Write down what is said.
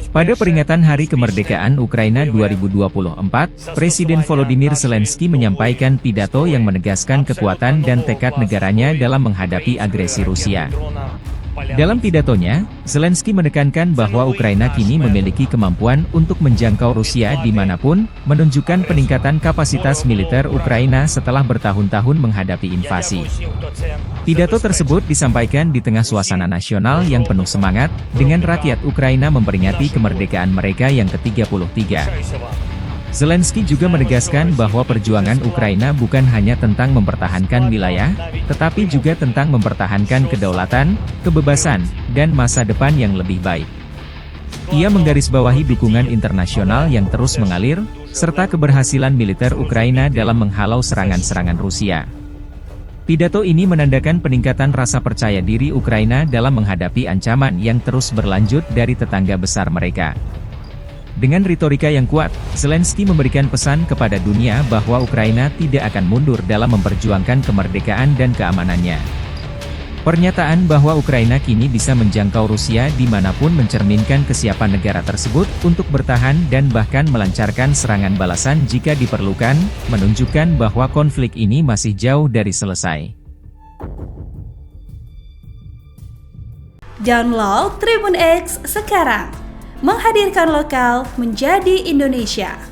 Pada peringatan Hari Kemerdekaan Ukraina 2024, Presiden Volodymyr Zelensky menyampaikan pidato yang menegaskan kekuatan dan tekad negaranya dalam menghadapi agresi Rusia. Dalam pidatonya, Zelensky menekankan bahwa Ukraina kini memiliki kemampuan untuk menjangkau Rusia dimanapun, menunjukkan peningkatan kapasitas militer Ukraina setelah bertahun-tahun menghadapi invasi. Pidato tersebut disampaikan di tengah suasana nasional yang penuh semangat, dengan rakyat Ukraina memperingati kemerdekaan mereka yang ke-33. Zelensky juga menegaskan bahwa perjuangan Ukraina bukan hanya tentang mempertahankan wilayah, tetapi juga tentang mempertahankan kedaulatan, kebebasan, dan masa depan yang lebih baik. Ia menggarisbawahi dukungan internasional yang terus mengalir, serta keberhasilan militer Ukraina dalam menghalau serangan-serangan Rusia. Pidato ini menandakan peningkatan rasa percaya diri Ukraina dalam menghadapi ancaman yang terus berlanjut dari tetangga besar mereka. Dengan retorika yang kuat, Zelensky memberikan pesan kepada dunia bahwa Ukraina tidak akan mundur dalam memperjuangkan kemerdekaan dan keamanannya. Pernyataan bahwa Ukraina kini bisa menjangkau Rusia dimanapun mencerminkan kesiapan negara tersebut untuk bertahan dan bahkan melancarkan serangan balasan jika diperlukan, menunjukkan bahwa konflik ini masih jauh dari selesai. Download Tribun X sekarang, menghadirkan lokal menjadi Indonesia.